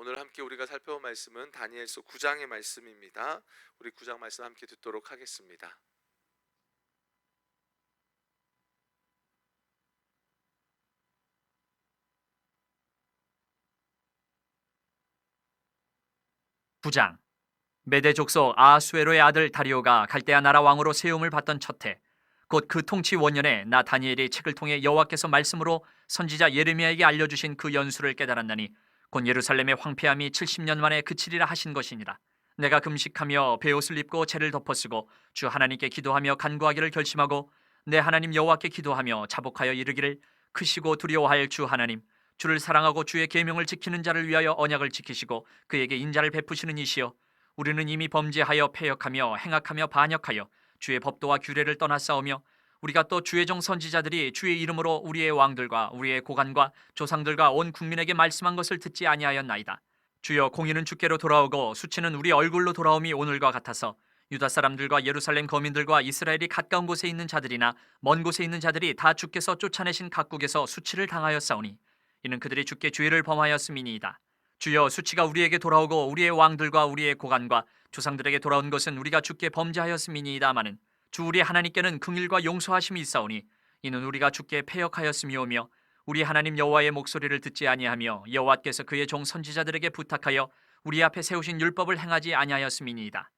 오늘 함께 우리가 살펴볼 말씀은 다니엘서 9장의 말씀입니다. 우리 9장 말씀 함께 듣도록 하겠습니다. 부장 메대 족속 아하수에로의 아들 다리오가 갈대아 나라 왕으로 세움을 받던 첫해, 곧 그 통치 원년에 나 다니엘이 책을 통해 여호와께서 말씀으로 선지자 예레미야에게 알려주신 그 연수를 깨달았나니 곧 예루살렘의 황폐함이 70년 만에 그치리라 하신 것이니라. 내가 금식하며 베옷을 입고 재를 덮어쓰고 주 하나님께 기도하며 간구하기를 결심하고 내 하나님 여호와께 기도하며 자복하여 이르기를, 크시고 두려워할 주 하나님, 주를 사랑하고 주의 계명을 지키는 자를 위하여 언약을 지키시고 그에게 인자를 베푸시는 이시여, 우리는 이미 범죄하여 패역하며 행악하며 반역하여 주의 법도와 규례를 떠나싸우며 우리가 또 주의 종 선지자들이 주의 이름으로 우리의 왕들과 우리의 고관과 조상들과 온 국민에게 말씀한 것을 듣지 아니하였나이다. 주여, 공의는 주께로 돌아오고 수치는 우리 얼굴로 돌아옴이 오늘과 같아서 유다 사람들과 예루살렘 거민들과 이스라엘이 가까운 곳에 있는 자들이나 먼 곳에 있는 자들이 다 주께서 쫓아내신 각국에서 수치를 당하였사오니 이는 그들이 주께 죄를 범하였음이니이다. 주여, 수치가 우리에게 돌아오고 우리의 왕들과 우리의 고관과 조상들에게 돌아온 것은 우리가 주께 범죄하였음이니이다마는 주 우리 하나님께는 긍휼과 용서하심이 있사오니 이는 우리가 주께 패역하였음이오며 우리 하나님 여호와의 목소리를 듣지 아니하며 여호와께서 그의 종 선지자들에게 부탁하여 우리 앞에 세우신 율법을 행하지 아니하였음이니이다.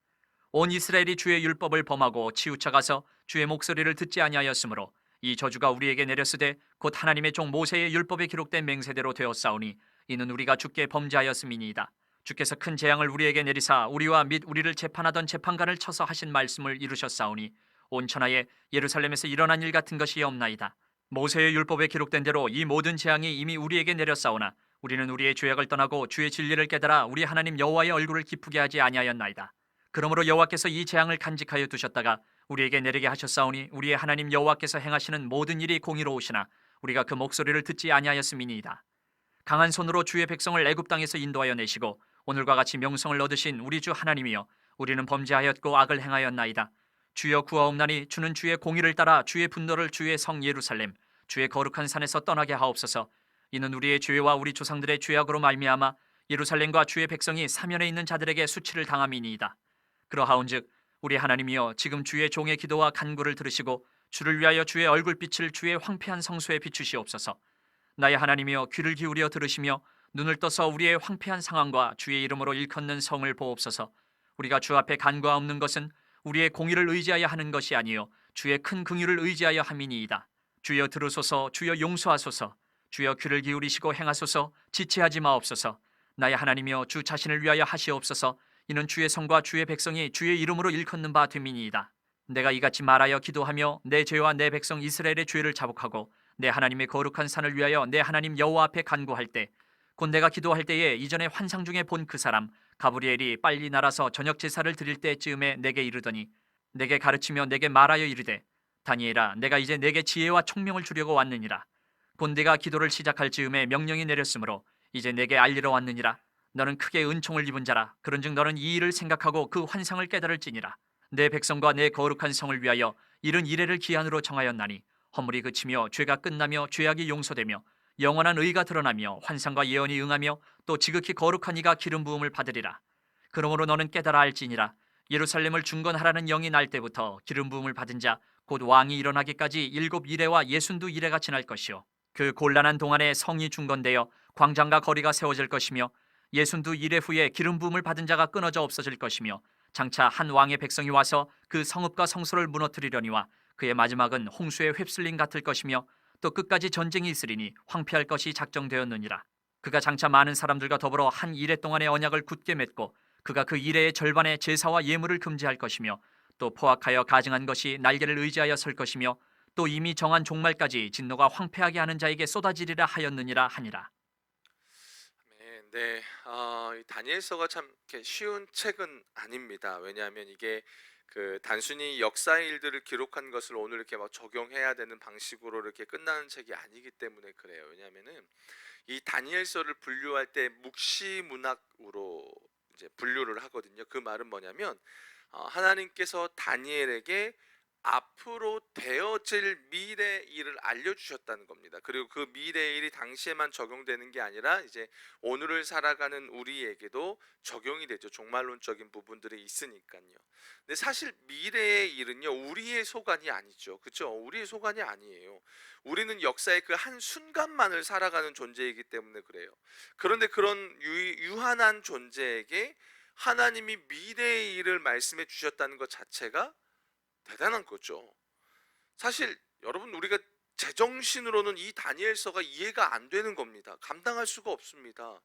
온 이스라엘이 주의 율법을 범하고 치우쳐가서 주의 목소리를 듣지 아니하였으므로 이 저주가 우리에게 내렸으되 곧 하나님의 종 모세의 율법에 기록된 맹세대로 되었사오니 이는 우리가 주께 범죄하였음이니이다. 주께서 큰 재앙을 우리에게 내리사 우리와 및 우리를 재판하던 재판관을 쳐서 하신 말씀을 이루셨사오니 온 천하에 예루살렘에서 일어난 일 같은 것이 없나이다. 모세의 율법에 기록된 대로 이 모든 재앙이 이미 우리에게 내렸사오나 우리는 우리의 죄악을 떠나고 주의 진리를 깨달아 우리 하나님 여호와의 얼굴을 기쁘게 하지 아니하였나이다. 그러므로 여호와께서 이 재앙을 간직하여 두셨다가 우리에게 내리게 하셨사오니 우리의 하나님 여호와께서 행하시는 모든 일이 공의로우시나 우리가 그 목소리를 듣지 아니하였음이니이다. 강한 손으로 주의 백성을 애굽 땅에서 인도하여 내시고 오늘과 같이 명성을 얻으신 우리 주 하나님이여, 우리는 범죄하였고 악을 행하였나이다. 주여, 구하옵나니 주는 주의 공의를 따라 주의 분노를 주의 성 예루살렘 주의 거룩한 산에서 떠나게 하옵소서. 이는 우리의 죄와 우리 조상들의 죄악으로 말미암아 예루살렘과 주의 백성이 사면에 있는 자들에게 수치를 당함이니이다. 그러하온즉 우리 하나님이여, 지금 주의 종의 기도와 간구를 들으시고 주를 위하여 주의 얼굴빛을 주의 황폐한 성소에 비추시옵소서. 나의 하나님이여, 귀를 기울여 들으시며 눈을 떠서 우리의 황폐한 상황과 주의 이름으로 일컫는 성을 보옵소서. 우리가 주 앞에 간구하옵는 것은 우리의 공의를 의지하여 하는 것이 아니요 주의 큰 긍휼을 의지하여 함이니이다. 주여 들으소서. 주여 용서하소서. 주여 귀를 기울이시고 행하소서. 지체하지 마옵소서. 나의 하나님이여, 주 자신을 위하여 하시옵소서. 이는 주의 성과 주의 백성이 주의 이름으로 일컫는 바 됨이니이다. 내가 이같이 말하여 기도하며 내 죄와 내 백성 이스라엘의 죄를 자복하고 내 하나님의 거룩한 산을 위하여 내 하나님 여호와 앞에 간구할 때, 곧 내가 기도할 때에 이전에 환상 중에 본 그 사람 가브리엘이 빨리 날아서 저녁 제사를 드릴 때쯤에 내게 이르더니 내게 가르치며 내게 말하여 이르되, 다니엘아, 내가 이제 내게 지혜와 총명을 주려고 왔느니라. 곧 내가 기도를 시작할 즈음에 명령이 내렸으므로 이제 내게 알리러 왔느니라. 너는 크게 은총을 입은 자라. 그런즉 너는 이 일을 생각하고 그 환상을 깨달을지니라. 내 백성과 내 거룩한 성을 위하여 이른 이래를 기한으로 정하였나니 허물이 그치며 죄가 끝나며 죄악이 용서되며 영원한 의가 드러나며 환상과 예언이 응하며 또 지극히 거룩한 이가 기름 부음을 받으리라. 그러므로 너는 깨달아 알지니라. 예루살렘을 중건하라는 영이 날 때부터 기름 부음을 받은 자 곧 왕이 일어나기까지 7 이레와 62 이레가 지날 것이요, 그 곤란한 동안에 성이 중건되어 광장과 거리가 세워질 것이며 62 이레 후에 기름 부음을 받은 자가 끊어져 없어질 것이며 장차 한 왕의 백성이 와서 그 성읍과 성소를 무너뜨리려니와 그의 마지막은 홍수에 휩쓸림 같을 것이며 또 끝까지 전쟁이 있으리니 황폐할 것이 작정되었느니라. 그가 장차 많은 사람들과 더불어 한 이레 동안의 언약을 굳게 맺고 그가 그 이레의 절반의 제사와 예물을 금지할 것이며 또 포악하여 가증한 것이 날개를 의지하여 설 것이며 또 이미 정한 종말까지 진노가 황폐하게 하는 자에게 쏟아지리라 하였느니라 하니라. 네, 이 다니엘서가 참 이렇게 쉬운 책은 아닙니다. 왜냐하면 이게 그 단순히 역사의 일들을 기록한 것을 오늘 이렇게 막 적용해야 되는 방식으로 이렇게 끝나는 책이 아니기 때문에 그래요. 왜냐하면은 이 다니엘서를 분류할 때 묵시문학으로 이제 분류를 하거든요. 그 말은 뭐냐면 하나님께서 다니엘에게 앞으로 되어질 미래 일을 알려주셨다는 겁니다. 그리고 그 미래 일이 당시에만 적용되는 게 아니라 이제 오늘을 살아가는 우리에게도 적용이 되죠. 종말론적인 부분들이 있으니까요. 근데 사실 미래의 일은요, 우리의 소관이 아니죠. 그렇죠? 우리의 소관이 아니에요. 우리는 역사의 그 한 순간만을 살아가는 존재이기 때문에 그래요. 그런데 그런 유한한 존재에게 하나님이 미래의 일을 말씀해 주셨다는 것 자체가 대단한 거죠. 사실 여러분, 우리가 제정신으로는 이 다니엘서가 이해가 안 되는 겁니다. 감당할 수가 없습니다.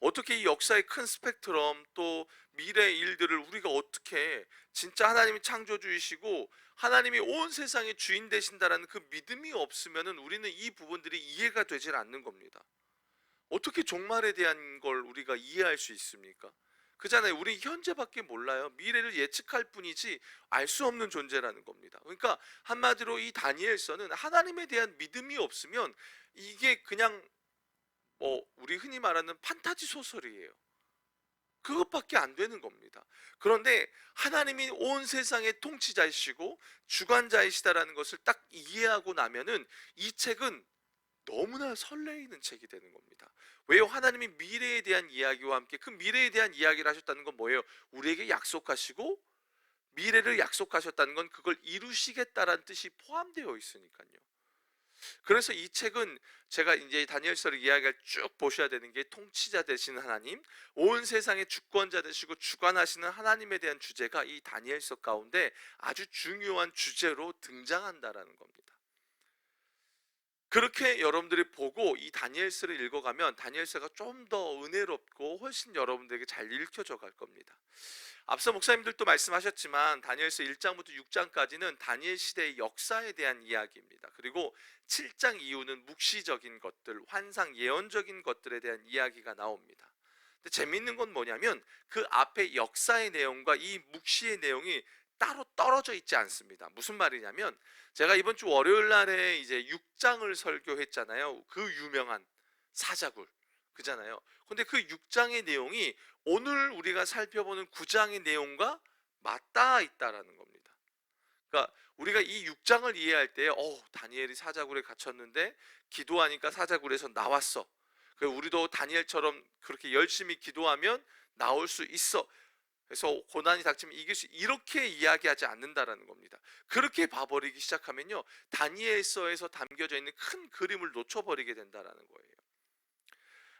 어떻게 이 역사의 큰 스펙트럼, 또 미래의 일들을 우리가 어떻게, 진짜 하나님이 창조주이시고 하나님이 온 세상의 주인 되신다라는 그 믿음이 없으면은 우리는 이 부분들이 이해가 되질 않는 겁니다. 어떻게 종말에 대한 걸 우리가 이해할 수 있습니까? 그잖아요. 우리 현재밖에 몰라요. 미래를 예측할 뿐이지 알 수 없는 존재라는 겁니다. 그러니까 한마디로 이 다니엘서는 하나님에 대한 믿음이 없으면 이게 그냥 우리 흔히 말하는 판타지 소설이에요. 그것밖에 안 되는 겁니다. 그런데 하나님이 온 세상의 통치자이시고 주관자이시다라는 것을 딱 이해하고 나면은 이 책은 너무나 설레이는 책이 되는 겁니다. 왜요? 하나님이 미래에 대한 이야기와 함께 그 미래에 대한 이야기를 하셨다는 건 뭐예요? 우리에게 약속하시고 미래를 약속하셨다는 건 그걸 이루시겠다라는 뜻이 포함되어 있으니까요. 그래서 이 책은 제가 이제 다니엘서를 이야기를 쭉 보셔야 되는 게 통치자 되시는 하나님, 온 세상의 주권자 되시고 주관하시는 하나님에 대한 주제가 이 다니엘서 가운데 아주 중요한 주제로 등장한다라는 겁니다. 그렇게 여러분들이 보고 이 다니엘서를 읽어가면 다니엘서가 좀 더 은혜롭고 훨씬 여러분들에게 잘 읽혀져 갈 겁니다. 앞서 목사님들도 말씀하셨지만 다니엘서 1장부터 6장까지는 다니엘 시대의 역사에 대한 이야기입니다. 그리고 7장 이후는 묵시적인 것들, 환상 예언적인 것들에 대한 이야기가 나옵니다. 근데 재미있는 건 뭐냐면 그 앞에 역사의 내용과 이 묵시의 내용이 따로 떨어져 있지 않습니다. 무슨 말이냐면 제가 이번 주 월요일 날에 이제 6장을 설교했잖아요. 그 유명한 사자굴 그잖아요. 근데 그 6장의 내용이 오늘 우리가 살펴보는 9장의 내용과 맞닿아 있다라는 겁니다. 그러니까 우리가 이 6장을 이해할 때 다니엘이 사자굴에 갇혔는데 기도하니까 사자굴에서 나왔어. 우리도 다니엘처럼 그렇게 열심히 기도하면 나올 수 있어. 그래서 고난이 닥치면 이길 수, 이렇게 이야기하지 않는다라는 겁니다. 그렇게 봐버리기 시작하면요, 다니엘서에서 담겨져 있는 큰 그림을 놓쳐버리게 된다라는 거예요.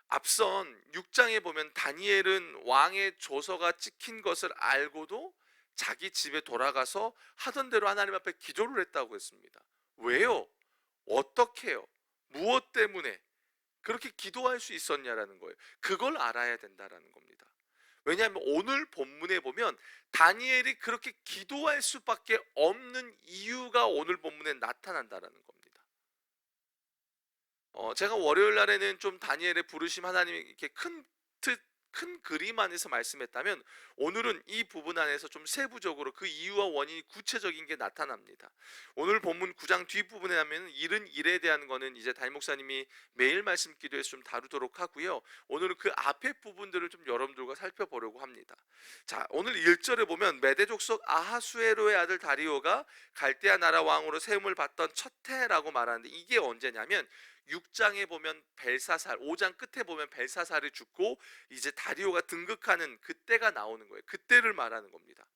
앞선 6장에 보면 다니엘은 왕의 조서가 찍힌 것을 알고도 자기 집에 돌아가서 하던 대로 하나님 앞에 기도를 했다고 했습니다. 왜요? 어떻게 해요? 무엇 때문에 그렇게 기도할 수 있었냐라는 거예요. 그걸 알아야 된다라는 겁니다. 왜냐하면 오늘 본문에 보면 다니엘이 그렇게 기도할 수밖에 없는 이유가 오늘 본문에 나타난다라는 겁니다. 제가 월요일 날에는 좀 다니엘의 부르심, 하나님이 이렇게 큰 뜻, 큰 그림 안에서 말씀했다면 오늘은 이 부분 안에서 좀 세부적으로 그 이유와 원인이 구체적인 게 나타납니다. 오늘 본문 9장 뒷부분에 하면 일은 일에 대한 거는 이제 담임 목사님이 매일 말씀 기도에서 좀 다루도록 하고요. 오늘은 그 앞에 부분들을 좀 여러분들과 살펴보려고 합니다. 자, 오늘 1절에 보면 메대 족속 아하수에로의 아들 다리오가 갈대아 나라 왕으로 세움을 받던 첫 해라고 말하는데 이게 언제냐면 6장에 보면 벨사살, 5장 끝에 보면 벨사살이 죽고 이제 다리오가 등극하는 그때가 나오는 거예요. 그때를 말하는 겁니다.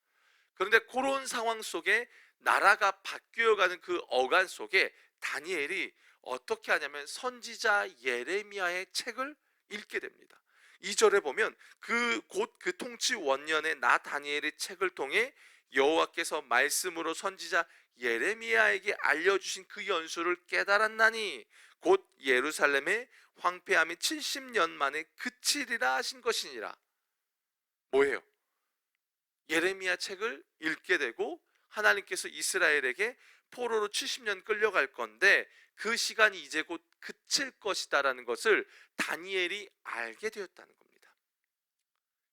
그런데 그런 상황 속에 나라가 바뀌어가는 그 어간 속에 다니엘이 어떻게 하냐면 선지자 예레미야의 책을 읽게 됩니다. 2절에 보면 곧 그 통치 원년에 나 다니엘의 책을 통해 여호와께서 말씀으로 선지자 예레미야에게 알려주신 그 연수를 깨달았나니 곧 예루살렘의 황폐함이 70년 만에 그치리라 하신 것이니라. 뭐예요? 예레미야 책을 읽게 되고 하나님께서 이스라엘에게 포로로 70년 끌려갈 건데 그 시간이 이제 곧 그칠 것이다라는 것을 다니엘이 알게 되었다는 겁니다.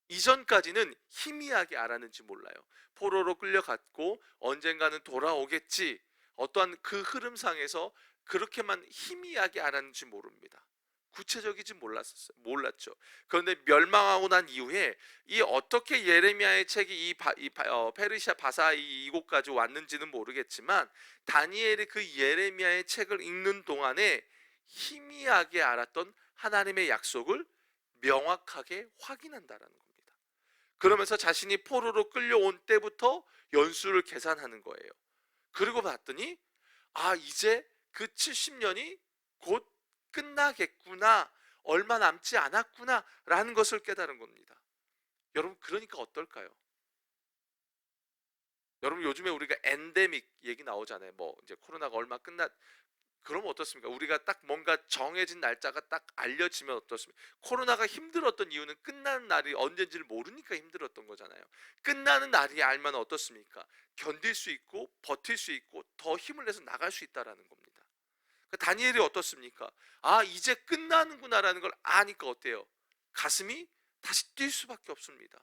이전까지는 희미하게 알았는지 몰라요. 포로로 끌려갔고 언젠가는 돌아오겠지, 어떠한 그 흐름상에서 그렇게만 희미하게 알았는지 모릅니다. 구체적이지 몰랐죠. 그런데 멸망하고 난 이후에 이 어떻게 예레미야의 책이 페르시아 바사 이곳까지 왔는지는 모르겠지만 다니엘이 그 예레미야의 책을 읽는 동안에 희미하게 알았던 하나님의 약속을 명확하게 확인한다라는 겁니다. 그러면서 자신이 포로로 끌려온 때부터 연수를 계산하는 거예요. 그리고 봤더니 이제 그 70년이 곧 끝나겠구나, 얼마 남지 않았구나 라는 것을 깨달은 겁니다. 여러분, 그러니까 어떨까요? 여러분, 요즘에 우리가 엔데믹 얘기 나오잖아요. 뭐 이제 코로나가 얼마 그러면 어떻습니까? 우리가 딱 뭔가 정해진 날짜가 딱 알려지면 어떻습니까? 코로나가 힘들었던 이유는 끝나는 날이 언제인지를 모르니까 힘들었던 거잖아요. 끝나는 날이 알면 어떻습니까? 견딜 수 있고 버틸 수 있고 더 힘을 내서 나갈 수 있다라는 겁니다. 다니엘이 어떻습니까? 이제 끝나는구나라는 걸 아니까 어때요? 가슴이 다시 뛸 수밖에 없습니다.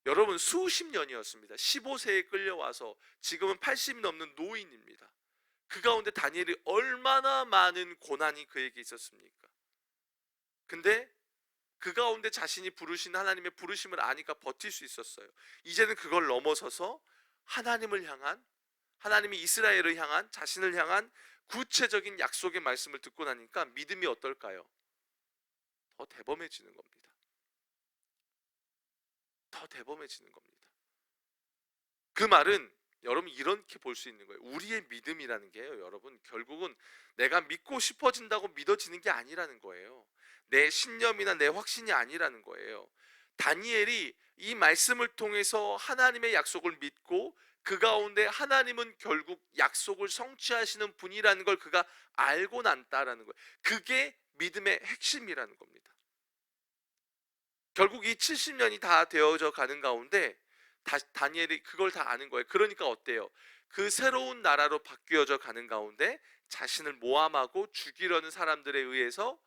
여러분, 수십 년이었습니다. 15세에 끌려와서 지금은 80이 넘는 노인입니다. 그 가운데 다니엘이 얼마나 많은 고난이 그에게 있었습니까? 근데 그 가운데 자신이 부르신 하나님의 부르심을 아니까 버틸 수 있었어요. 이제는 그걸 넘어서서 하나님을 향한, 하나님이 이스라엘을 향한, 자신을 향한 구체적인 약속의 말씀을 듣고 나니까 믿음이 어떨까요? 더 대범해지는 겁니다. 더 대범해지는 겁니다. 그 말은 여러분 이렇게 볼 수 있는 거예요. 우리의 믿음이라는 게요, 여러분 결국은 내가 믿고 싶어진다고 믿어지는 게 아니라는 거예요. 내 신념이나 내 확신이 아니라는 거예요. 다니엘이 이 말씀을 통해서 하나님의 약속을 믿고 그 가운데 하나님은 결국 약속을 성취하시는 분이라는 걸 그가 알고 난다라는 거예요. 그게 믿음의 핵심이라는 겁니다. 결국 이 70년이 다 되어져 가는 가운데 다니엘이 그걸 다 아는 거예요. 그러니까 어때요? 그 새로운 나라로 바뀌어져 가는 가운데 자신을 모함하고 죽이려는 사람들에 의해서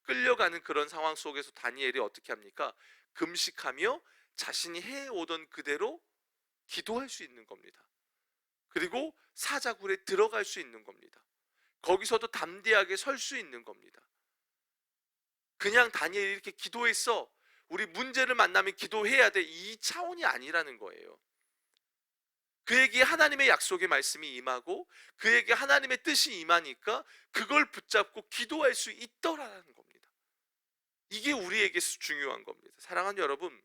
끌려가는 그런 상황 속에서 다니엘이 어떻게 합니까? 금식하며 자신이 해오던 그대로 기도할 수 있는 겁니다. 그리고 사자굴에 들어갈 수 있는 겁니다. 거기서도 담대하게 설 수 있는 겁니다. 그냥 다니엘이 이렇게 기도했어, 우리 문제를 만나면 기도해야 돼, 이 차원이 아니라는 거예요. 그에게 하나님의 약속의 말씀이 임하고 그에게 하나님의 뜻이 임하니까 그걸 붙잡고 기도할 수 있더라는 겁니다. 이게 우리에게 중요한 겁니다. 사랑하는 여러분,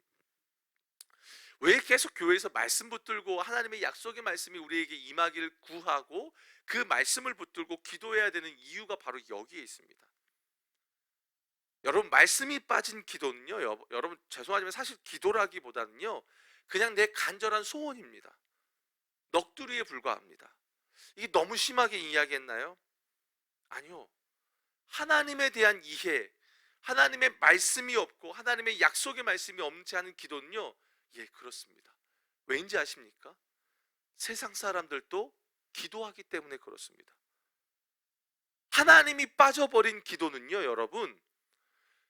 왜 계속 교회에서 말씀 붙들고 하나님의 약속의 말씀이 우리에게 임하기를 구하고 그 말씀을 붙들고 기도해야 되는 이유가 바로 여기에 있습니다. 여러분, 말씀이 빠진 기도는요, 여러분 죄송하지만 사실 기도라기보다는요 그냥 내 간절한 소원입니다. 넋두리에 불과합니다. 이게 너무 심하게 이야기했나요? 아니요. 하나님에 대한 이해, 하나님의 말씀이 없고 하나님의 약속의 말씀이 없지 않은 기도는요, 그렇습니다. 왠지 아십니까? 세상 사람들도 기도하기 때문에 그렇습니다. 하나님이 빠져버린 기도는요, 여러분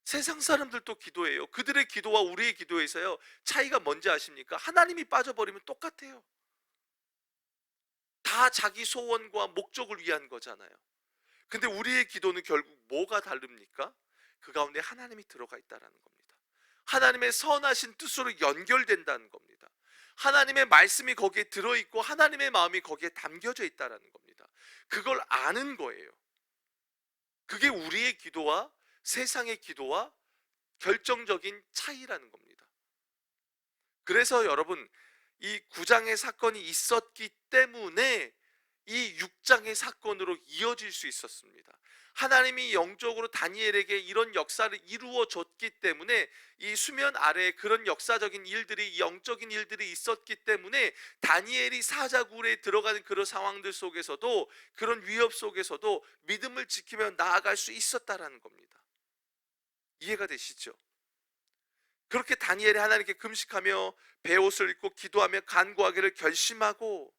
세상 사람들도 기도해요. 그들의 기도와 우리의 기도에서요 차이가 뭔지 아십니까? 하나님이 빠져버리면 똑같아요. 다 자기 소원과 목적을 위한 거잖아요. 근데 우리의 기도는 결국 뭐가 다릅니까? 그 가운데 하나님이 들어가 있다는 겁니다. 하나님의 선하신 뜻으로 연결된다는 겁니다. 하나님의 말씀이 거기에 들어있고 하나님의 마음이 거기에 담겨져 있다는 겁니다. 그걸 아는 거예요. 그게 우리의 기도와 세상의 기도와 결정적인 차이라는 겁니다. 그래서 여러분, 이 9장의 사건이 있었기 때문에 이 6장의 사건으로 이어질 수 있었습니다. 하나님이 영적으로 다니엘에게 이런 역사를 이루어 줬기 때문에 이 수면 아래에 그런 역사적인 일들이, 영적인 일들이 있었기 때문에 다니엘이 사자굴에 들어가는 그런 상황들 속에서도, 그런 위협 속에서도 믿음을 지키며 나아갈 수 있었다라는 겁니다. 이해가 되시죠? 그렇게 다니엘이 하나님께 금식하며 베옷을 입고 기도하며 간구하기를 결심하고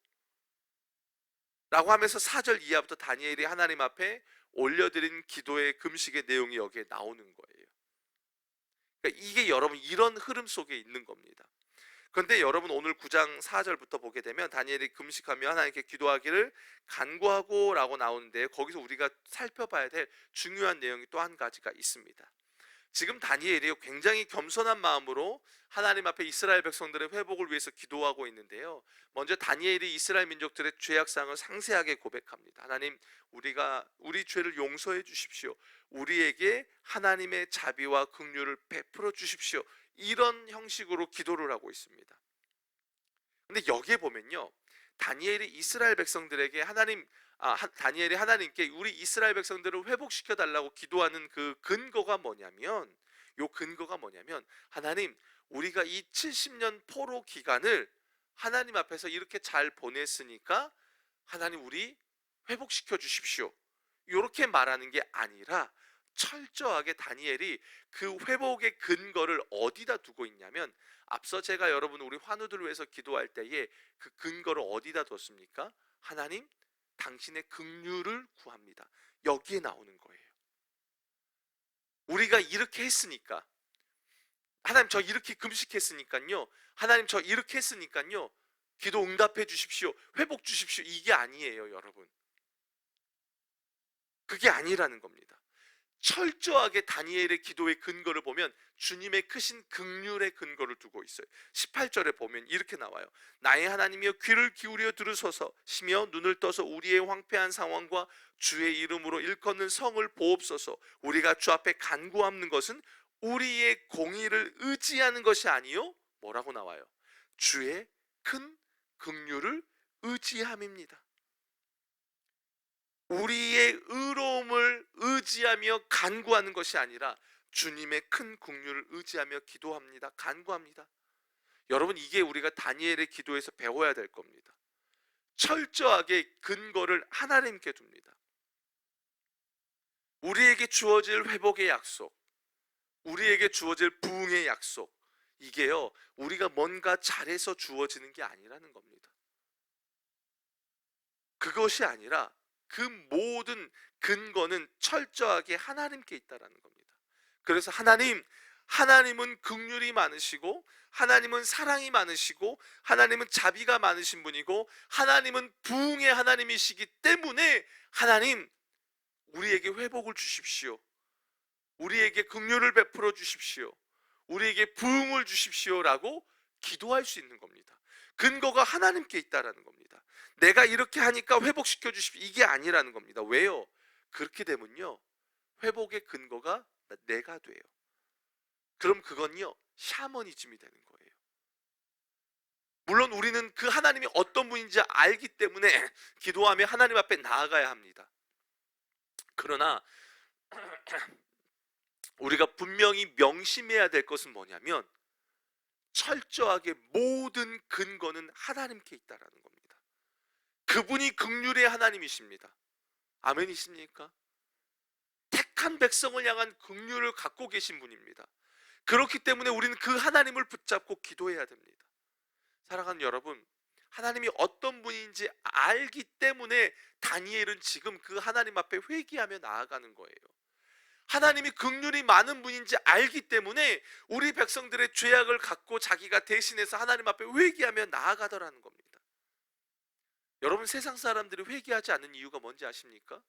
라고 하면서 4절 이하부터 다니엘이 하나님 앞에 올려드린 기도의 금식의 내용이 여기에 나오는 거예요. 그러니까 이게 여러분 이런 흐름 속에 있는 겁니다. 그런데 여러분 오늘 9장 4절부터 보게 되면 다니엘이 금식하며 하나님께 기도하기를 간구하고 라고 나오는데, 거기서 우리가 살펴봐야 될 중요한 내용이 또 한 가지가 있습니다. 지금 다니엘이 굉장히 겸손한 마음으로 하나님 앞에 이스라엘 백성들의 회복을 위해서 기도하고 있는데요. 먼저 다니엘이 이스라엘 민족들의 죄악상을 상세하게 고백합니다. 하나님, 우리 죄를 용서해 주십시오. 우리에게 하나님의 자비와 긍휼을 베풀어 주십시오. 이런 형식으로 기도를 하고 있습니다. 근데 여기에 보면요, 다니엘이 이스라엘 백성들에게 다니엘이 하나님께 우리 이스라엘 백성들을 회복시켜 달라고 기도하는 그 근거가 뭐냐면, 하나님, 우리가 이 70년 포로 기간을 하나님 앞에서 이렇게 잘 보냈으니까 하나님 우리 회복시켜 주십시오, 이렇게 말하는 게 아니라 철저하게 다니엘이 그 회복의 근거를 어디다 두고 있냐면, 앞서 제가 여러분 우리 환우들을 위해서 기도할 때에 그 근거를 어디다 뒀습니까? 하나님, 당신의 긍휼을 구합니다. 여기에 나오는 거예요. 우리가 이렇게 했으니까, 하나님 저 이렇게 금식했으니까요, 하나님 저 이렇게 했으니까요, 기도 응답해 주십시오, 회복 주십시오, 이게 아니에요 여러분. 그게 아니라는 겁니다. 철저하게 다니엘의 기도의 근거를 보면 주님의 크신 긍휼의 근거를 두고 있어요. 18절에 보면 이렇게 나와요. 나의 하나님이여, 귀를 기울여 들으소서. 시며 눈을 떠서 우리의 황폐한 상황과 주의 이름으로 일컫는 성을 보옵소서. 우리가 주 앞에 간구하는 것은 우리의 공의를 의지하는 것이 아니요, 뭐라고 나와요? 주의 큰 긍휼을 의지함입니다. 우리의 의로움을 의지하며 간구하는 것이 아니라 주님의 큰 긍휼을 의지하며 기도합니다. 간구합니다. 여러분, 이게 우리가 다니엘의 기도에서 배워야 될 겁니다. 철저하게 근거를 하나님께 둡니다. 우리에게 주어질 회복의 약속, 우리에게 주어질 부흥의 약속, 이게요, 우리가 뭔가 잘해서 주어지는 게 아니라는 겁니다. 그것이 아니라 그 모든 근거는 철저하게 하나님께 있다라는 겁니다. 그래서 하나님은 긍휼이 많으시고, 하나님은 사랑이 많으시고, 하나님은 자비가 많으신 분이고, 하나님은 부흥의 하나님이시기 때문에 하나님, 우리에게 회복을 주십시오, 우리에게 긍휼을 베풀어 주십시오, 우리에게 부흥을 주십시오라고 기도할 수 있는 겁니다. 근거가 하나님께 있다라는 겁니다. 내가 이렇게 하니까 회복시켜 주십시오, 이게 아니라는 겁니다. 왜요? 그렇게 되면요, 회복의 근거가 내가 돼요. 그럼 그건요, 샤머니즘이 되는 거예요. 물론 우리는 그 하나님이 어떤 분인지 알기 때문에 기도하며 하나님 앞에 나아가야 합니다. 그러나 우리가 분명히 명심해야 될 것은 뭐냐면, 철저하게 모든 근거는 하나님께 있다라는 겁니다. 그분이 긍휼의 하나님이십니다. 아멘이십니까? 택한 백성을 향한 긍휼을 갖고 계신 분입니다. 그렇기 때문에 우리는 그 하나님을 붙잡고 기도해야 됩니다. 사랑하는 여러분, 하나님이 어떤 분인지 알기 때문에 다니엘은 지금 그 하나님 앞에 회개하며 나아가는 거예요. 하나님이 긍휼이 많은 분인지 알기 때문에 우리 백성들의 죄악을 갖고 자기가 대신해서 하나님 앞에 회개하며 나아가더라는 겁니다. 여러분, 세상 사람들이 회개하지 않는 이유가 뭔지 아십니까?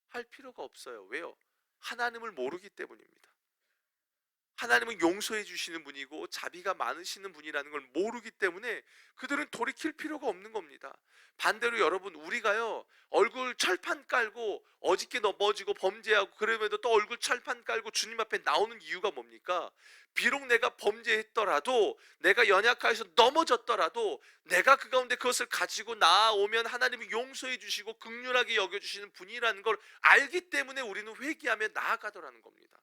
할 필요가 없어요. 왜요? 하나님을 모르기 때문입니다. 하나님은 용서해 주시는 분이고 자비가 많으시는 분이라는 걸 모르기 때문에 그들은 돌이킬 필요가 없는 겁니다. 반대로 여러분, 우리가요, 얼굴 철판 깔고 어짓게 넘어지고 범죄하고 그러면도 또 얼굴 철판 깔고 주님 앞에 나오는 이유가 뭡니까? 비록 내가 범죄했더라도, 내가 연약하여서 넘어졌더라도 내가 그 가운데 그것을 가지고 나아오면 하나님이 용서해 주시고 긍휼하게 여겨주시는 분이라는 걸 알기 때문에 우리는 회개하며 나아가더라는 겁니다.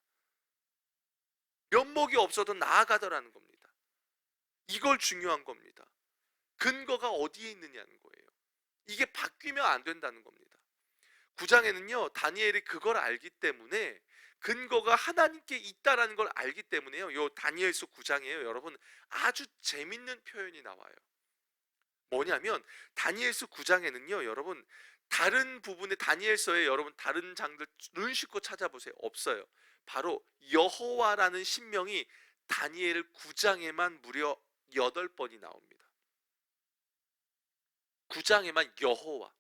면목이 없어도 나아가더라는 겁니다. 이걸 중요한 겁니다. 근거가 어디에 있느냐는 거예요. 이게 바뀌면 안 된다는 겁니다. 9장에는요, 다니엘이 그걸 알기 때문에, 근거가 하나님께 있다라는 걸 알기 때문에요, 요 다니엘서 9장에요 여러분, 아주 재밌는 표현이 나와요. 뭐냐면 다니엘서 9장에는요 여러분, 다른 부분의 다니엘서에 여러분 다른 장들 눈 씻고 찾아보세요. 없어요. 바로 여호와라는 신명이 다니엘 9장에만 무려 8번이 나옵니다. 9장에만 여호와.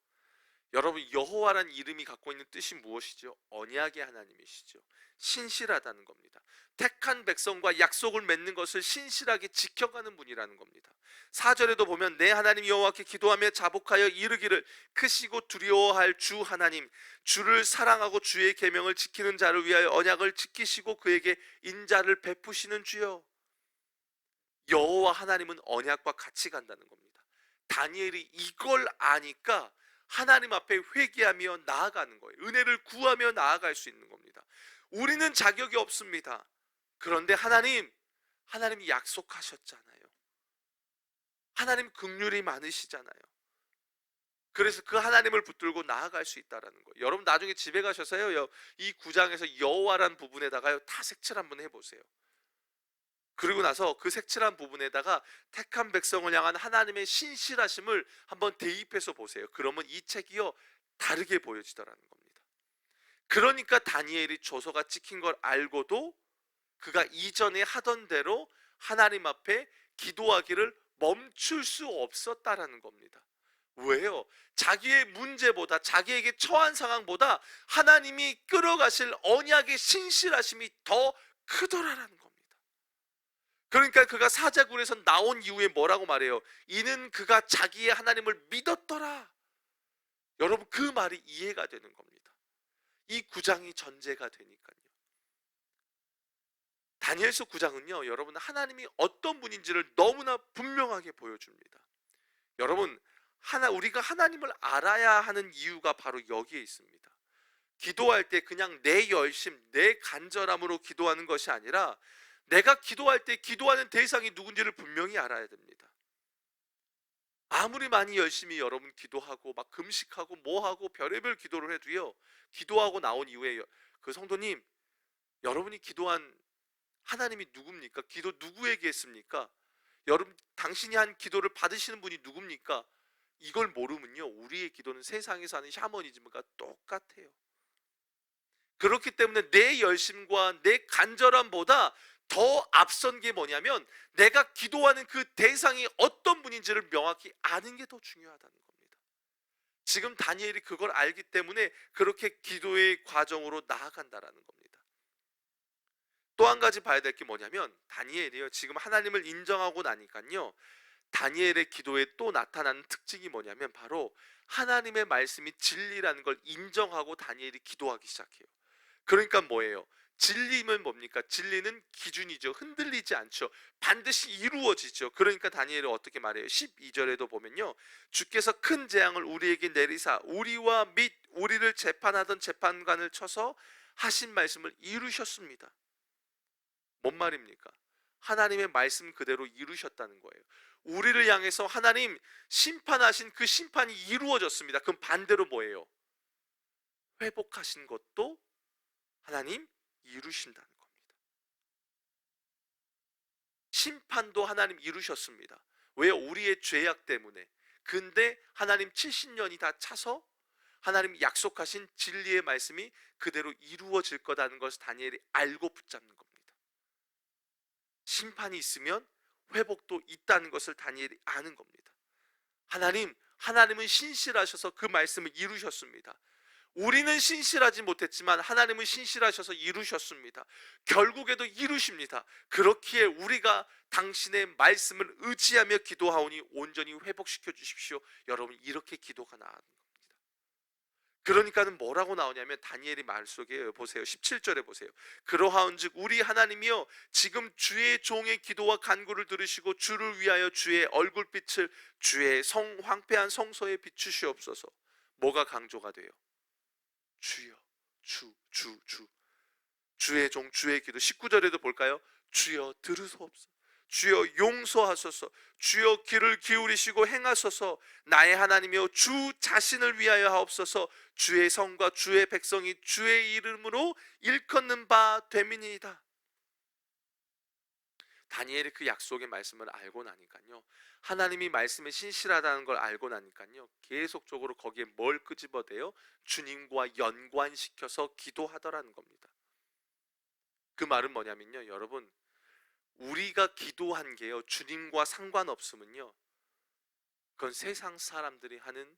여러분, 여호와란 이름이 갖고 있는 뜻이 무엇이죠? 언약의 하나님이시죠. 신실하다는 겁니다. 택한 백성과 약속을 맺는 것을 신실하게 지켜가는 분이라는 겁니다. 4절에도 보면 내 하나님 여호와께 기도하며 자복하여 이르기를 크시고 두려워할 주 하나님, 주를 사랑하고 주의 계명을 지키는 자를 위하여 언약을 지키시고 그에게 인자를 베푸시는 주여. 여호와 하나님은 언약과 같이 간다는 겁니다. 다니엘이 이걸 아니까 하나님 앞에 회개하며 나아가는 거예요. 은혜를 구하며 나아갈 수 있는 겁니다. 우리는 자격이 없습니다. 그런데 하나님이 약속하셨잖아요. 하나님 긍휼이 많으시잖아요. 그래서 그 하나님을 붙들고 나아갈 수 있다라는 거예요. 여러분, 나중에 집에 가셔서요, 이 9장에서 여호와란 부분에다가요 다 색칠 한번 해보세요. 그리고 나서 그 색칠한 부분에다가 택한 백성을 향한 하나님의 신실하심을 한번 대입해서 보세요. 그러면 이 책이요 다르게 보여지더라는 겁니다. 그러니까 다니엘이 조서가 찍힌 걸 알고도 그가 이전에 하던 대로 하나님 앞에 기도하기를 멈출 수 없었다라는 겁니다. 왜요? 자기의 문제보다, 자기에게 처한 상황보다 하나님이 끌어가실 언약의 신실하심이 더 크더라라는 겁니다. 그러니까 그가 사자굴에서 나온 이후에 뭐라고 말해요? 이는 그가 자기의 하나님을 믿었더라. 여러분, 그 말이 이해가 되는 겁니다. 이 9장이 전제가 되니까요. 다니엘서 9장은요, 여러분, 하나님이 어떤 분인지를 너무나 분명하게 보여줍니다. 여러분, 우리가 하나님을 알아야 하는 이유가 바로 여기에 있습니다. 기도할 때 그냥 내 열심, 내 간절함으로 기도하는 것이 아니라 내가 기도할 때 기도하는 대상이 누군지를 분명히 알아야 됩니다. 아무리 많이 열심히 여러분 기도하고 막 금식하고 뭐하고 별의별 기도를 해도요, 기도하고 나온 이후에 그 성도님, 여러분이 기도한 하나님이 누굽니까? 기도 누구에게 했습니까? 여러분, 당신이 한 기도를 받으시는 분이 누굽니까? 이걸 모르면요, 우리의 기도는 세상에서 하는 샤머니즘과 똑같아요. 그렇기 때문에 내 열심과 내 간절함보다 더 앞선 게 뭐냐면 내가 기도하는 그 대상이 어떤 분인지를 명확히 아는 게 더 중요하다는 겁니다. 지금 다니엘이 그걸 알기 때문에 그렇게 기도의 과정으로 나아간다라는 겁니다. 또 한 가지 봐야 될 게 뭐냐면 다니엘이요, 지금 하나님을 인정하고 나니까요, 다니엘의 기도에 또 나타나는 특징이 뭐냐면 바로 하나님의 말씀이 진리라는 걸 인정하고 다니엘이 기도하기 시작해요. 그러니까 뭐예요? 진리면 뭡니까? 진리는 기준이죠. 흔들리지 않죠. 반드시 이루어지죠. 그러니까 다니엘이 어떻게 말해요? 12절에도 보면요, 주께서 큰 재앙을 우리에게 내리사 우리와 및 우리를 재판하던 재판관을 쳐서 하신 말씀을 이루셨습니다. 뭔 말입니까? 하나님의 말씀 그대로 이루셨다는 거예요. 우리를 향해서 하나님 심판하신 그 심판이 이루어졌습니다. 그럼 반대로 뭐예요? 회복하신 것도 하나님 이루신다는 겁니다. 심판도 하나님 이루셨습니다. 왜요? 우리의 죄악 때문에. 근데 하나님 70년이 다 차서 하나님 약속하신 진리의 말씀이 그대로 이루어질 거라는 것을 다니엘이 알고 붙잡는 겁니다. 심판이 있으면 회복도 있다는 것을 다니엘이 아는 겁니다. 하나님은 신실하셔서 그 말씀을 이루셨습니다. 우리는 신실하지 못했지만 하나님은 신실하셔서 이루셨습니다. 결국에도 이루십니다. 그렇기에 우리가 당신의 말씀을 의지하며 기도하오니 온전히 회복시켜 주십시오. 여러분, 이렇게 기도가 나오는 겁니다. 그러니까는 뭐라고 나오냐면 다니엘이 말 속에 보세요. 17절에 보세요. 그러하온즉 우리 하나님이여 지금 주의 종의 기도와 간구를 들으시고 주를 위하여 주의 얼굴빛을 주의 황폐한 성소에 비추시옵소서. 뭐가 강조가 돼요? 주여, 주. 주의 종, 주의 기도. 19절에도 볼까요? 주여 들으소서. 주여 용서하소서. 주여 귀를 기울이시고 행하소서. 나의 하나님이여 주 자신을 위하여 하옵소서. 주의 성과 주의 백성이 주의 이름으로 일컫는 바 됨이니이다. 다니엘이 그 약속의 말씀을 알고 나니까요, 하나님이 말씀에 신실하다는 걸 알고 나니까요, 계속적으로 거기에 뭘 끄집어대요? 주님과 연관시켜서 기도하더라는 겁니다. 그 말은 뭐냐면요, 여러분, 우리가 기도한 게요, 주님과 상관없으면요, 그건 세상 사람들이 하는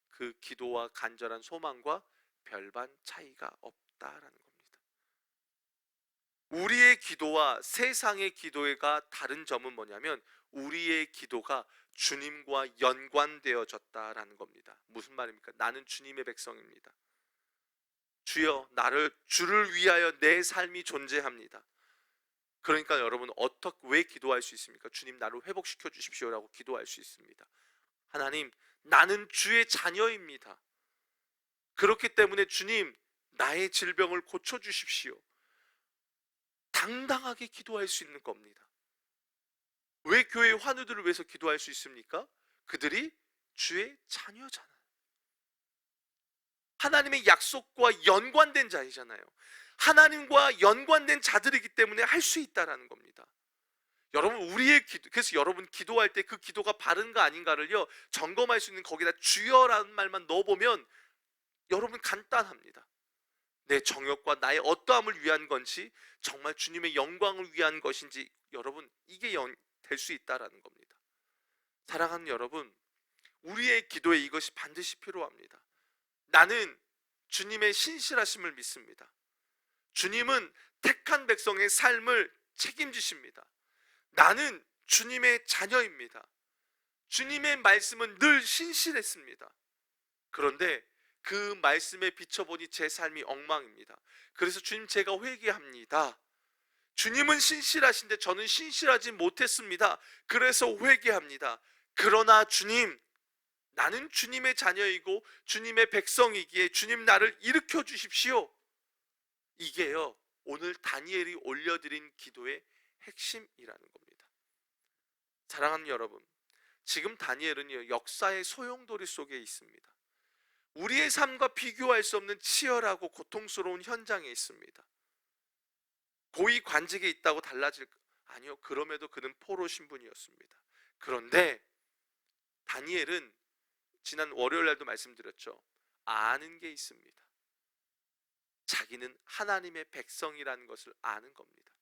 그 기도와 간절한 소망과 별반 차이가 없다라는 겁니다. 우리의 기도와 세상의 기도가 다른 점은 뭐냐면 우리의 기도가 주님과 연관되어졌다라는 겁니다. 무슨 말입니까? 나는 주님의 백성입니다. 주여, 주를 위하여 내 삶이 존재합니다. 그러니까 여러분, 왜 기도할 수 있습니까? 주님, 나를 회복시켜 주십시오라고 기도할 수 있습니다. 하나님, 나는 주의 자녀입니다. 그렇기 때문에 주님, 나의 질병을 고쳐 주십시오. 당당하게 기도할 수 있는 겁니다. 왜 교회 환우들을 위해서 기도할 수 있습니까? 그들이 주의 자녀잖아요. 하나님의 약속과 연관된 자이잖아요. 하나님과 연관된 자들이기 때문에 할 수 있다라는 겁니다. 여러분, 우리의 기도, 그래서 여러분 기도할 때 그 기도가 바른가 아닌가를요, 점검할 수 있는, 거기다 주여라는 말만 넣어보면 여러분 간단합니다. 내 정욕과 나의 어떠함을 위한 건지, 정말 주님의 영광을 위한 것인지, 여러분 이게 될 수 있다라는 겁니다. 사랑하는 여러분, 우리의 기도에 이것이 반드시 필요합니다. 나는 주님의 신실하심을 믿습니다. 주님은 택한 백성의 삶을 책임지십니다. 나는 주님의 자녀입니다. 주님의 말씀은 늘 신실했습니다. 그런데 그 말씀에 비춰보니 제 삶이 엉망입니다. 그래서 주님, 제가 회개합니다. 주님은 신실하신데 저는 신실하지 못했습니다. 그래서 회개합니다. 그러나 주님, 나는 주님의 자녀이고 주님의 백성이기에 주님, 나를 일으켜 주십시오. 이게요, 오늘 다니엘이 올려드린 기도의 핵심이라는 겁니다. 사랑하는 여러분, 지금 다니엘은요, 역사의 소용돌이 속에 있습니다. 우리의 삶과 비교할 수 없는 치열하고 고통스러운 현장에 있습니다. 고위 관직에 있다고 아니요, 그럼에도 그는 포로 신분이었습니다. 그런데 다니엘은 지난 월요일 날도 말씀드렸죠. 아는 게 있습니다. 자기는 하나님의 백성이라는 것을 아는 겁니다.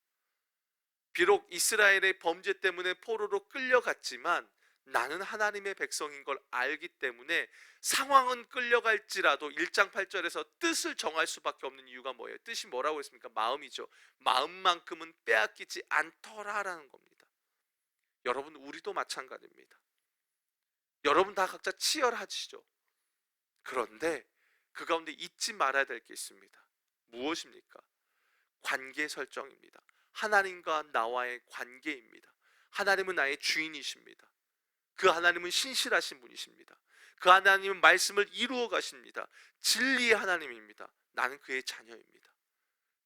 비록 이스라엘의 범죄 때문에 포로로 끌려갔지만 나는 하나님의 백성인 걸 알기 때문에 상황은 끌려갈지라도 1장 8절에서 뜻을 정할 수밖에 없는 이유가 뭐예요? 뜻이 뭐라고 했습니까? 마음이죠. 마음만큼은 빼앗기지 않더라라는 겁니다. 여러분, 우리도 마찬가지입니다. 여러분 다 각자 치열하시죠. 그런데 그 가운데 잊지 말아야 될 게 있습니다. 무엇입니까? 관계 설정입니다. 하나님과 나와의 관계입니다. 하나님은 나의 주인이십니다. 그 하나님은 신실하신 분이십니다. 그 하나님은 말씀을 이루어 가십니다. 진리의 하나님입니다. 나는 그의 자녀입니다.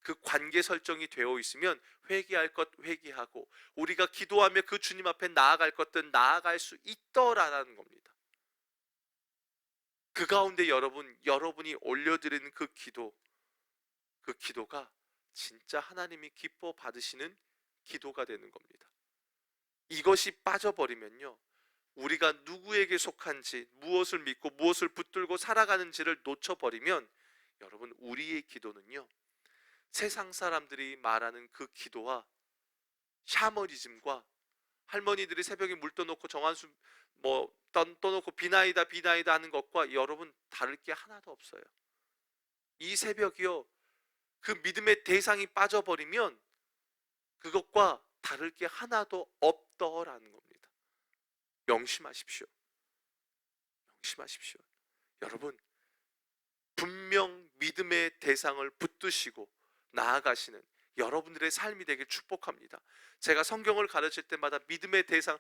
그 관계 설정이 되어 있으면 회개할 것 회개하고, 우리가 기도하며 그 주님 앞에 나아갈 것들 나아갈 수 있더라라는 겁니다. 그 가운데 여러분이 올려드리는 그 기도가 진짜 하나님이 기뻐 받으시는 기도가 되는 겁니다. 이것이 빠져버리면요, 우리가 누구에게 속한지, 무엇을 믿고 무엇을 붙들고 살아가는지를 놓쳐버리면 여러분, 우리의 기도는요, 세상 사람들이 말하는 그 기도와 샤머니즘과 할머니들이 새벽에 물 떠놓고 정한수 떠놓고 비나이다 하는 것과 여러분 다를 게 하나도 없어요. 이 새벽이요, 그 믿음의 대상이 빠져버리면 그것과 다를 게 하나도 없더라는 겁니다. 명심하십시오. 명심하십시오. 여러분, 분명 믿음의 대상을 붙드시고 나아가시는 여러분들의 삶이 되길 축복합니다. 제가 성경을 가르칠 때마다 믿음의 대상,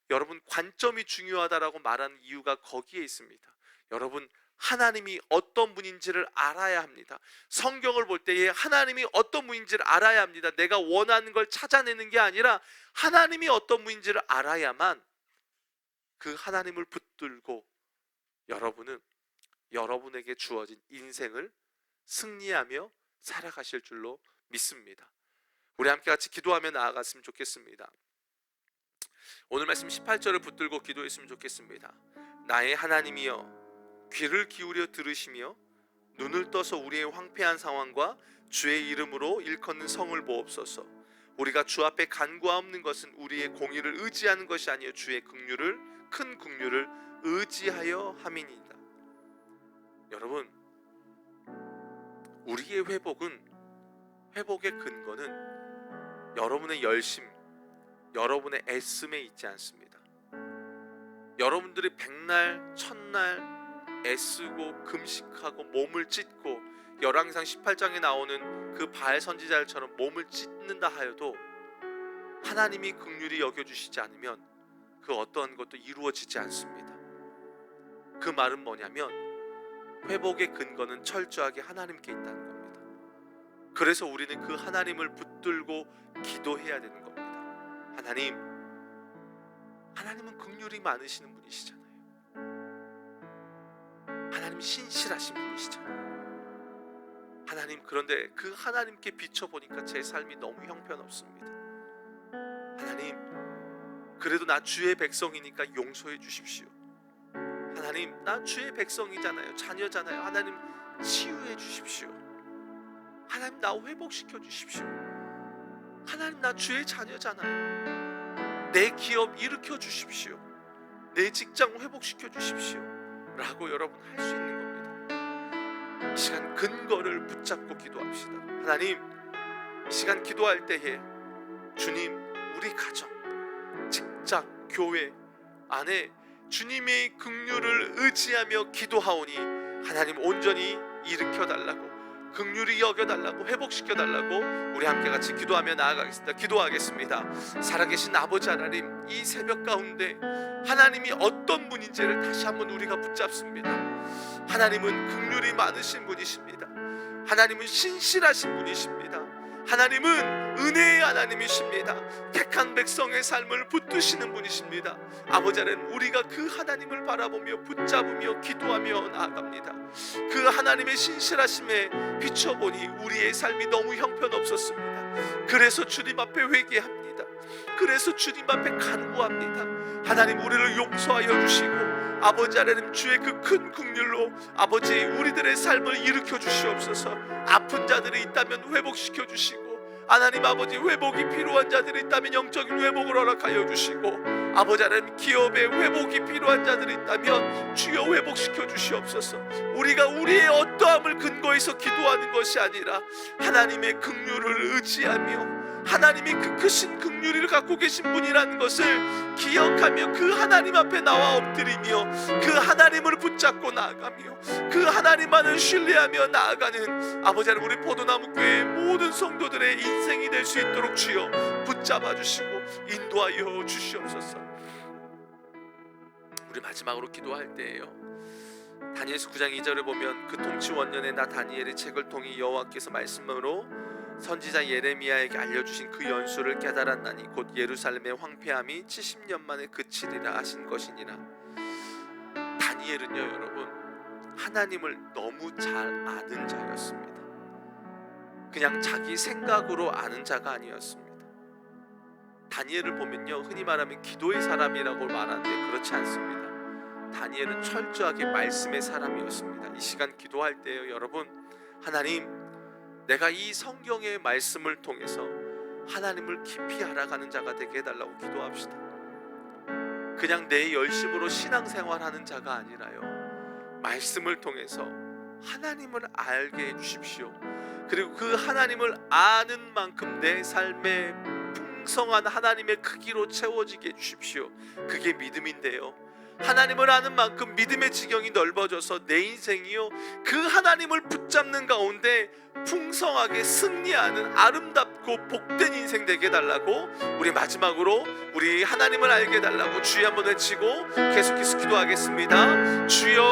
여러분 관점이 중요하다라고 말하는 이유가 거기에 있습니다. 여러분, 하나님이 어떤 분인지를 알아야 합니다. 성경을 볼 때에 하나님이 어떤 분인지를 알아야 합니다. 내가 원하는 걸 찾아내는 게 아니라 하나님이 어떤 분인지를 알아야만 그 하나님을 붙들고 여러분은 여러분에게 주어진 인생을 승리하며 살아가실 줄로 믿습니다. 우리 함께 같이 기도하며 나아갔으면 좋겠습니다. 오늘 말씀 18절을 붙들고 기도했으면 좋겠습니다. 나의 하나님이여, 귀를 기울여 들으시며 눈을 떠서 우리의 황폐한 상황과 주의 이름으로 일컫는 성을 보옵소서. 우리가 주 앞에 간구하옵는 것은 우리의 공의를 의지하는 것이 아니요 주의 긍휼을, 큰 긍휼을 의지하여 함이니이다. 여러분, 우리의 회복의 근거는 여러분의 열심, 여러분의 애씀에 있지 않습니다. 여러분들이 백날 첫날 애쓰고 금식하고 몸을 찢고 열왕기상 18장에 나오는 그 바알 선지자들처럼 몸을 찢는다 하여도 하나님이 긍휼히 여겨주시지 않으면 그 어떠한 것도 이루어지지 않습니다. 그 말은 뭐냐면 회복의 근거는 철저하게 하나님께 있다는 겁니다. 그래서 우리는 그 하나님을 붙들고 기도해야 되는 겁니다. 하나님은 긍휼이 많으시는 분이시잖아요. 하나님 신실하신 분이시잖아요. 하나님, 그런데 그 하나님께 비춰보니까 제 삶이 너무 형편없습니다. 하나님, 그래도 나 주의 백성이니까 용서해 주십시오. 하나님, 나 주의 백성이잖아요. 자녀잖아요. 하나님, 치유해 주십시오. 하나님, 나 회복시켜 주십시오. 하나님, 나 주의 자녀잖아요. 내 기업 일으켜 주십시오. 내 직장 회복시켜 주십시오. 라고 여러분 할 수 있는 겁니다. 이 시간 근거를 붙잡고 기도합시다. 하나님, 이 시간 기도할 때에 주님, 우리 가정, 직장, 교회 안에 주님의 긍휼을 의지하며 기도하오니 하나님 온전히 일으켜달라고, 긍휼히 여겨달라고, 회복시켜달라고 우리 함께 같이 기도하며 나아가겠습니다. 기도하겠습니다. 살아계신 아버지 하나님, 이 새벽 가운데 하나님이 어떤 분인지를 다시 한번 우리가 붙잡습니다. 하나님은 긍휼이 많으신 분이십니다. 하나님은 신실하신 분이십니다. 하나님은 은혜의 하나님이십니다. 택한 백성의 삶을 붙드시는 분이십니다. 아버지 하나님, 우리가 그 하나님을 바라보며 붙잡으며 기도하며 나아갑니다. 그 하나님의 신실하심에 비춰보니 우리의 삶이 너무 형편없었습니다. 그래서 주님 앞에 회개합니다. 그래서 주님 앞에 간구합니다. 하나님, 우리를 용서하여 주시고 아버지 하나님, 주의 그 큰 긍휼로 아버지 우리들의 삶을 일으켜 주시옵소서. 아픈 자들이 있다면 회복시켜 주시고, 하나님 아버지 회복이 필요한 자들이 있다면 영적인 회복을 허락하여 주시고, 아버지 하나님 기업에 회복이 필요한 자들이 있다면 주여 회복시켜 주시옵소서. 우리가 우리의 어떠함을 근거해서 기도하는 것이 아니라 하나님의 긍휼을 의지하며 하나님이 그 크신 긍휼을 갖고 계신 분이라는 것을 기억하며 그 하나님 앞에 나와 엎드리며 그 하나님을 붙잡고 나아가며 그 하나님만을 신뢰하며 나아가는 아버지 하나님, 우리 포도나무 교회의 모든 성도들의 인생이 될 수 있도록 주여 붙잡아 주시고 인도하여 주시옵소서. 우리 마지막으로 기도할 때예요. 다니엘서 9장 2절을 보면 그 통치 원년에 나 다니엘의 책을 통해 여호와께서 말씀으로 선지자 예레미야에게 알려주신 그 연수를 깨달았나니 곧 예루살렘의 황폐함이 70년 만에 그치리라 하신 것이니라. 다니엘은요, 여러분, 하나님을 너무 잘 아는 자였습니다. 그냥 자기 생각으로 아는 자가 아니었습니다. 다니엘을 보면요, 흔히 말하면 기도의 사람이라고 말하는데 그렇지 않습니다. 다니엘은 철저하게 말씀의 사람이었습니다. 이 시간 기도할 때요, 여러분, 하나님, 내가 이 성경의 말씀을 통해서 하나님을 깊이 알아가는 자가 되게 해달라고 기도합시다. 그냥 내 열심으로 신앙생활하는 자가 아니라요, 말씀을 통해서 하나님을 알게 해주십시오. 그리고 그 하나님을 아는 만큼 내 삶에 풍성한 하나님의 크기로 채워지게 해주십시오. 그게 믿음인데요, 하나님을 아는 만큼 믿음의 지경이 넓어져서 내 인생이요, 그 하나님을 붙잡는 가운데 풍성하게 승리하는 아름답고 복된 인생 되게 해달라고, 우리 마지막으로 우리 하나님을 알게 해달라고 주여 한번 외치고 계속해서 기도하겠습니다. 주여